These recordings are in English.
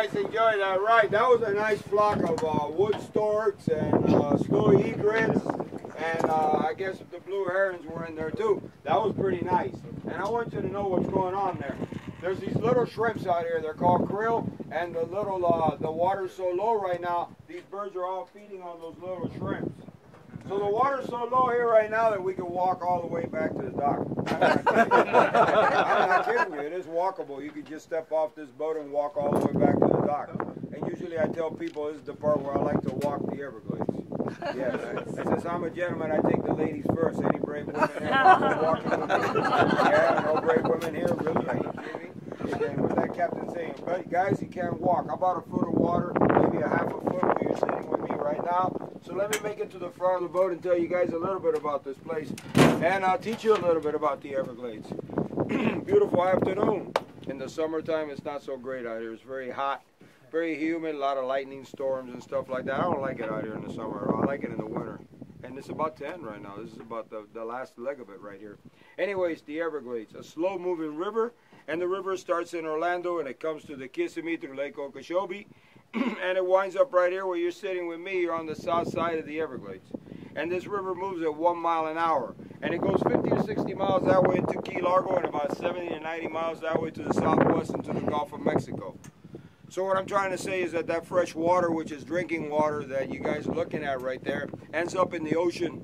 guys enjoyed that, right? That was a nice flock of wood storks and snowy egrets, and I guess the blue herons were in there too. That was pretty nice. And I want you to know what's going on there. There's these little shrimps out here. They're called krill, and the water's so low right now, these birds are all feeding on those little shrimps. So the water's so low here right now that we can walk all the way back to the dock. I'm not kidding you. It is walkable. You could just step off this boat and walk all the way back to the dock. And usually I tell people this is the part where I like to walk the Everglades. Yes. Since I'm a gentleman, I take the ladies first. Any brave women here walking with me? Yeah, no brave women here, really? Are you kidding me? And what's that captain saying? But guys, you can't walk. About a foot of water, maybe a half a foot where you're sitting with me right now. So let me make it to the front of the boat and tell you guys a little bit about this place. And I'll teach you a little bit about the Everglades. Beautiful afternoon. In the summertime, it's not so great out here. It's very hot, very humid, a lot of lightning storms and stuff like that. I don't like it out here in the summer. I like it in the winter. And it's about 10 right now. This is about the last leg of it right here. Anyways, the Everglades, a slow-moving river. And the river starts in Orlando and it comes to the Kissimmee through Lake Okeechobee. And it winds up right here where you're sitting with me. You're on the south side of the Everglades. And this river moves at 1 mile an hour. And it goes 50 to 60 miles that way into Key Largo and about 70 to 90 miles that way to the southwest into the Gulf of Mexico. So what I'm trying to say is that that fresh water, which is drinking water that you guys are looking at right there, ends up in the ocean.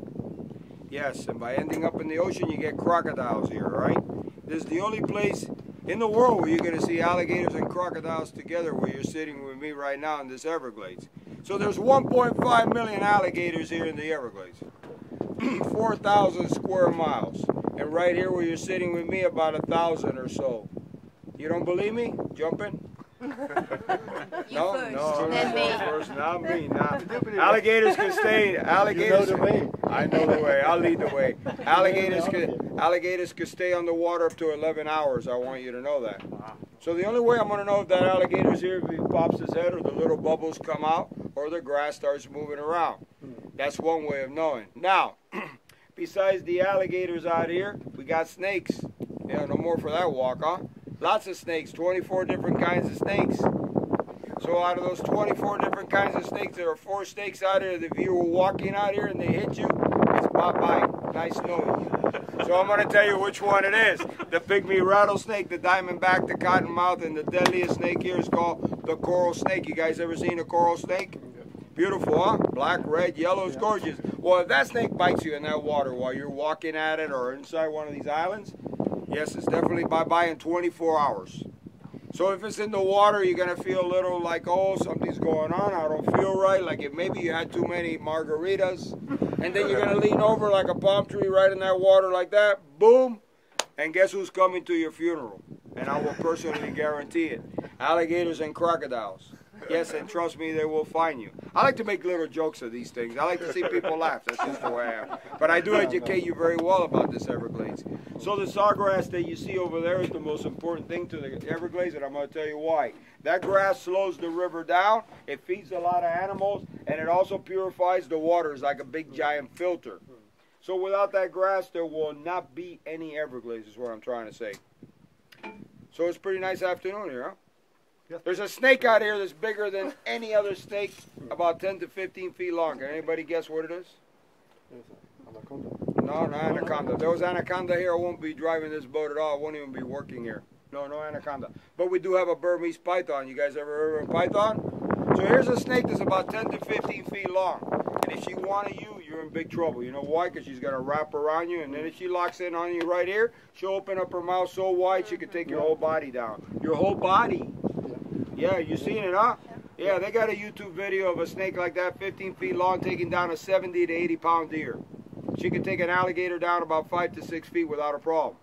Yes, and by ending up in the ocean, you get crocodiles here, right? This is the only place in the world where you're going to see alligators and crocodiles together where you're sitting with me right now in this Everglades. So there's 1.5 million alligators here in the Everglades. 4,000 square miles. And right here where you're sitting with me, about 1,000 or so. You don't believe me? Jump in. No, Then me. First, not me. Not. Alligators can stay. Alligators. You know the way. I know the way. I'll lead the way. Alligators can stay on the water up to 11 hours. I want you to know that. So the only way I'm going to know if that alligator's here if he pops his head or the little bubbles come out or the grass starts moving around. That's one way of knowing. Now, besides the alligators out here, we got snakes. Yeah, no more for that walk, huh? Lots of snakes, 24 different kinds of snakes. So out of those 24 different kinds of snakes, there are 4 snakes out here that if you were walking out here and they hit you, it's bye-bye. Nice knowing you. So I'm going to tell you which one it is. The pygmy rattlesnake, the diamondback, the cottonmouth, and the deadliest snake here is called the coral snake. You guys ever seen a coral snake? Beautiful, huh? Black, red, yellow, it's gorgeous. Well, if that snake bites you in that water while you're walking at it or inside one of these islands, yes, it's definitely bye-bye in 24 hours. So if it's in the water, you're going to feel a little like, oh, something's going on. I don't feel right. Like if maybe you had too many margaritas. And then you're going to lean over like a palm tree right in that water like that. Boom. And guess who's coming to your funeral? And I will personally guarantee it. Alligators and crocodiles. Yes, and trust me, they will find you. I like to make little jokes of these things. I like to see people laugh. That's just the way I am. But I do educate you very well about this Everglades. So the sawgrass that you see over there is the most important thing to the Everglades, and I'm going to tell you why. That grass slows the river down. It feeds a lot of animals, and it also purifies the water. It's like a big giant filter. So without that grass, there will not be any Everglades, is what I'm trying to say. So it's a pretty nice afternoon here, huh? There's a snake out here that's bigger than any other snake, about 10 to 15 feet long. Can anybody guess what it is? Anaconda. No, no anaconda. If there was anaconda here, I won't be driving this boat at all. I won't even be working here. No, no anaconda. But we do have a Burmese python. You guys ever heard of a python? So here's a snake that's about 10 to 15 feet long. And if she wanted you, you're in big trouble. You know why? Because she's going to wrap around you. And then if she locks in on you right here, she'll open up her mouth so wide she can take your whole body down. Your whole body. Yeah, you seen it, huh? Yeah, they got a YouTube video of a snake like that, 15 feet long, taking down a 70 to 80 pound deer. She can take an alligator down about 5 to 6 feet without a problem.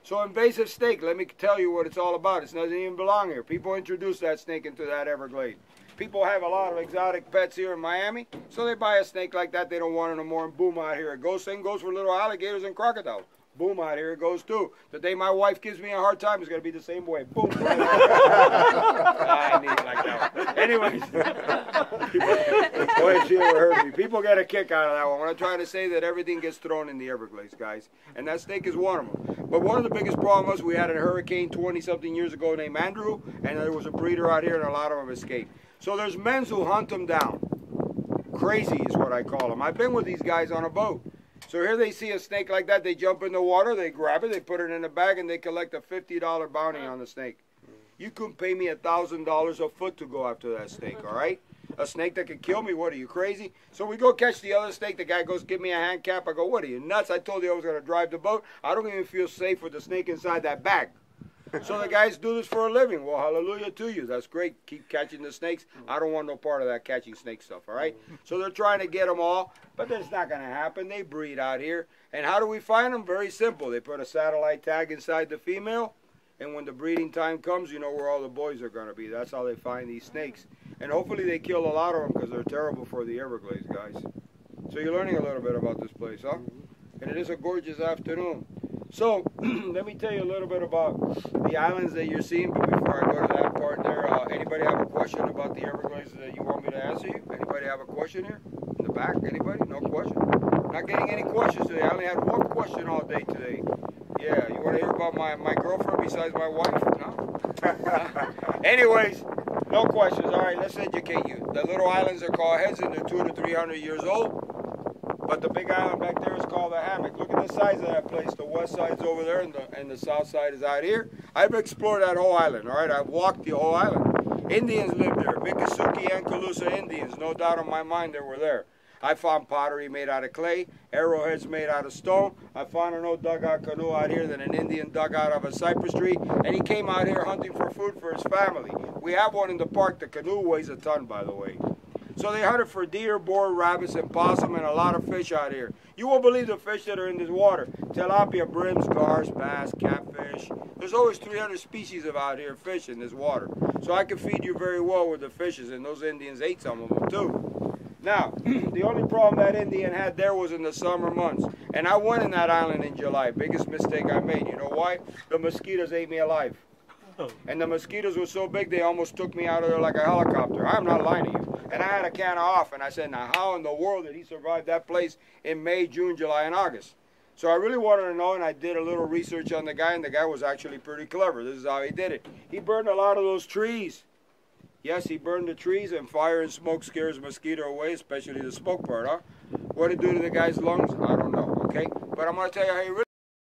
So invasive snake, let me tell you what it's all about. It doesn't even belong here. People introduced that snake into that Everglade. People have a lot of exotic pets here in Miami, so they buy a snake like that. They don't want it no more, and boom, out here it goes. Same goes for little alligators and crocodiles. Boom, out here it goes too. The day my wife gives me a hard time is going to be the same way. Boom. I need it like that one. Anyways. Boy, she ever heard me. People get a kick out of that one. When I'm trying to say that everything gets thrown in the Everglades, guys. And that snake is one of them. But one of the biggest problems was we had a hurricane 20-something years ago named Andrew, and there was a breeder out here, and a lot of them escaped. So there's men who hunt them down. Crazy is what I call them. I've been with these guys on a boat. So here they see a snake like that, they jump in the water, they grab it, they put it in a bag, and they collect a $50 bounty on the snake. You couldn't pay me $1,000 a foot to go after that snake, all right? A snake that could kill me, what are you, crazy? So we go catch the other snake, the guy goes, give me a hand cap. I go, what are you, nuts? I told you I was going to drive the boat. I don't even feel safe with the snake inside that bag. So the guys do this for a living. Well, hallelujah to you. That's great. Keep catching the snakes. I don't want no part of that catching snake stuff, all right? So they're trying to get them all, but that's not going to happen. They breed out here. And how do we find them? Very simple. They put a satellite tag inside the female, and when the breeding time comes, you know where all the boys are going to be. That's how they find these snakes. And hopefully they kill a lot of them because they're terrible for the Everglades, guys. So you're learning a little bit about this place, huh? And it is a gorgeous afternoon. So, let me tell you a little bit about the islands that you're seeing, but before I go to that part there, anybody have a question about the Everglades that you want me to answer you? Anybody have a question here? In the back? Anybody? No question? Not getting any questions today. I only had one question all day today. Yeah, you want to hear about my girlfriend besides my wife? No? Anyways, no questions. All right, let's educate you. The little islands are called heads, and they're 200 to 300 years old. But the big island back there is called the hammock. Look at the size of that place. The west side's over there, and the south side is out here. I've explored that whole island, all right? I've walked the whole island. Indians lived there. Miccosukee and Calusa Indians. No doubt in my mind they were there. I found pottery made out of clay, arrowheads made out of stone. I found an old dugout canoe out here that an Indian dug out of a cypress tree, and he came out here hunting for food for his family. We have one in the park. The canoe weighs a ton, by the way. So they hunted for deer, boar, rabbits, and possum, and a lot of fish out here. You won't believe the fish that are in this water. Tilapia, brims, gars, bass, catfish. There's always 300 species of out here fish in this water. So I can feed you very well with the fishes, and those Indians ate some of them too. Now, the only problem that Indian had there was in the summer months. And I went in that island in July. Biggest mistake I made. You know why? The mosquitoes ate me alive. And the mosquitoes were so big they almost took me out of there like a helicopter. I'm not lying to you. And I had a can of off, and I said, now how in the world did he survive that place in May, June, July, and August? So I really wanted to know, and I did a little research on the guy, and the guy was actually pretty clever. This is how he did it. He burned a lot of those trees. Yes, he burned the trees, and fire and smoke scares mosquito away, especially the smoke part, huh? What did it do to the guy's lungs? I don't know, okay? But I'm going to tell you how he really